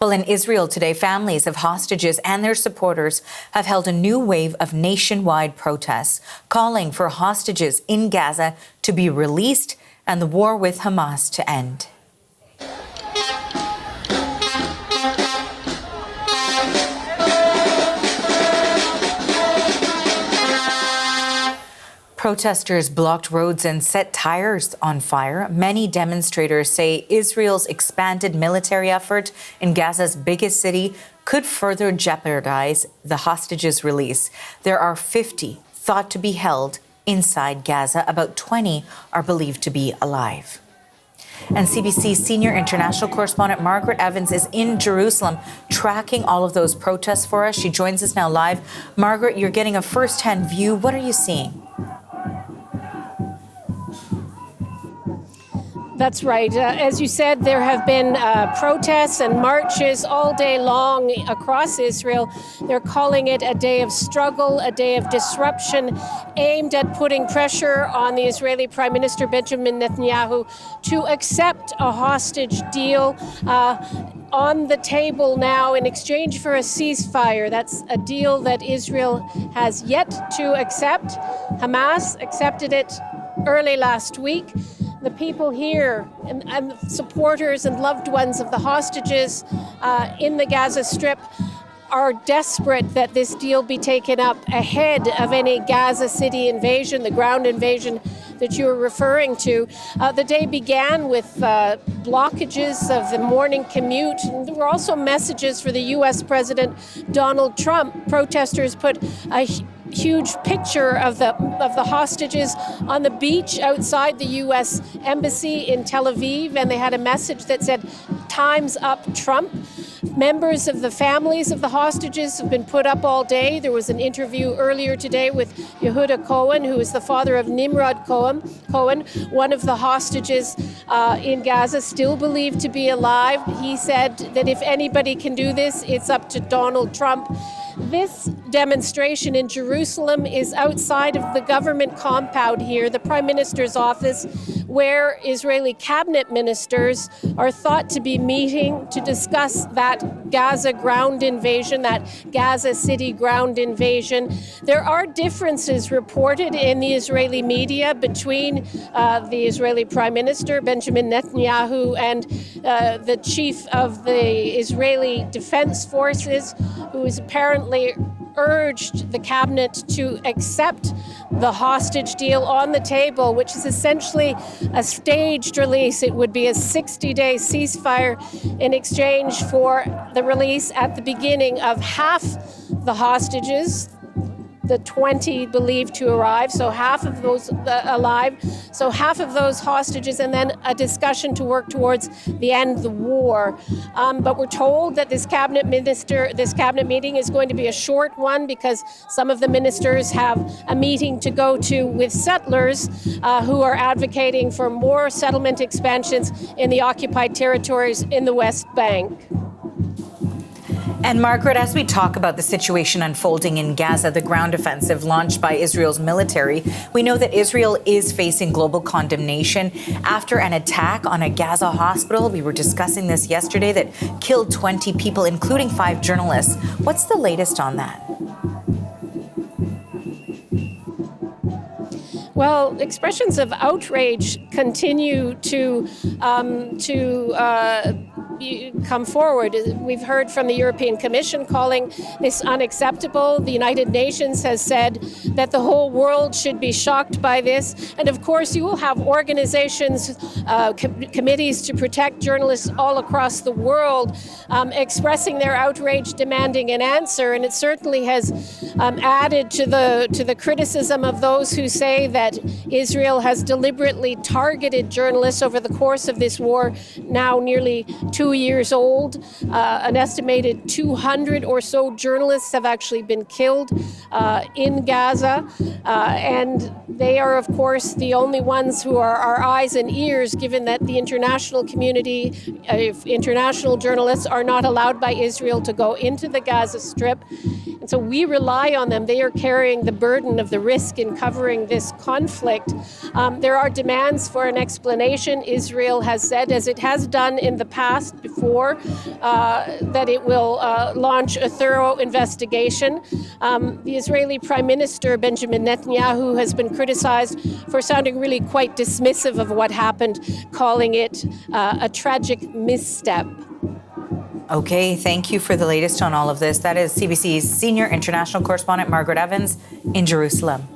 Well, in Israel today, families of hostages and their supporters have held a new wave of nationwide protests, calling for hostages in Gaza to be released and the war with Hamas to end. Protesters blocked roads and set tires on fire. Many demonstrators say Israel's expanded military effort in Gaza's biggest city could further jeopardize the hostages' release. There are 50 thought to be held inside Gaza. About 20 are believed to be alive. And CBC senior international correspondent Margaret Evans is in Jerusalem tracking all of those protests for us. She joins us now live. Margaret, you're getting a first-hand view. What are you seeing? That's right. As you said, there have been protests and marches all day long across Israel. They're calling it a day of struggle, a day of disruption, aimed at putting pressure on the Israeli Prime Minister Benjamin Netanyahu to accept a hostage deal on the table now in exchange for a ceasefire. That's a deal that Israel has yet to accept. Hamas accepted it early last week. The people here and supporters and loved ones of the hostages in the Gaza Strip are desperate that this deal be taken up ahead of any Gaza City invasion, the ground invasion that you were referring to. The day began with blockages of the morning commute. And there were also messages for the U.S. President Donald Trump. Protesters put a huge picture of the hostages on the beach outside the U.S. Embassy in Tel Aviv, and they had a message that said, "Time's up, Trump." Members of the families of the hostages have been put up all day. There was an interview earlier today with Yehuda Cohen, who is the father of Nimrod Cohen, one of the hostages in Gaza, still believed to be alive. He said that if anybody can do this, it's up to Donald Trump. This demonstration in Jerusalem is outside of the government compound here, the Prime Minister's office, where Israeli cabinet ministers are thought to be meeting to discuss that Gaza ground invasion, that Gaza City ground invasion. There are differences reported in the Israeli media between the Israeli Prime Minister, Benjamin Netanyahu, and the chief of the Israeli Defense Forces, who is apparently urged the cabinet to accept the hostage deal on the table, which is essentially a staged release. It would be a 60-day ceasefire in exchange for the release at the beginning of half the hostages, the 20 believed to arrive, so half of those alive, so half of those hostages, and then a discussion to work towards the end of the war. But we're told that this cabinet meeting is going to be a short one because some of the ministers have a meeting to go to with settlers who are advocating for more settlement expansions in the occupied territories in the West Bank. And Margaret, as we talk about the situation unfolding in Gaza, the ground offensive launched by Israel's military, we know that Israel is facing global condemnation after an attack on a Gaza hospital. We were discussing this yesterday that killed 20 people, including 5 journalists. What's the latest on that? Well, expressions of outrage continue to come forward. We've heard from the European Commission calling this unacceptable. The United Nations has said that the whole world should be shocked by this. And of course, you will have organizations, committees to protect journalists all across the world expressing their outrage, demanding an answer. And it certainly has added to the criticism of those who say that Israel has deliberately targeted journalists over the course of this war, now nearly 2 years old. An estimated 200 or so journalists have actually been killed in Gaza. And they are, of course, the only ones who are our eyes and ears, given that the international community, international journalists are not allowed by Israel to go into the Gaza Strip. And so we rely on them. They are carrying the burden of the risk in covering this conflict. There are demands for an explanation. Israel has said, as it has done in the past, said before that it will launch a thorough investigation. The Israeli Prime Minister Benjamin Netanyahu has been criticized for sounding really quite dismissive of what happened, calling it a tragic misstep. Okay, thank you for the latest on all of this. That is CBC's senior international correspondent Margaret Evans in Jerusalem.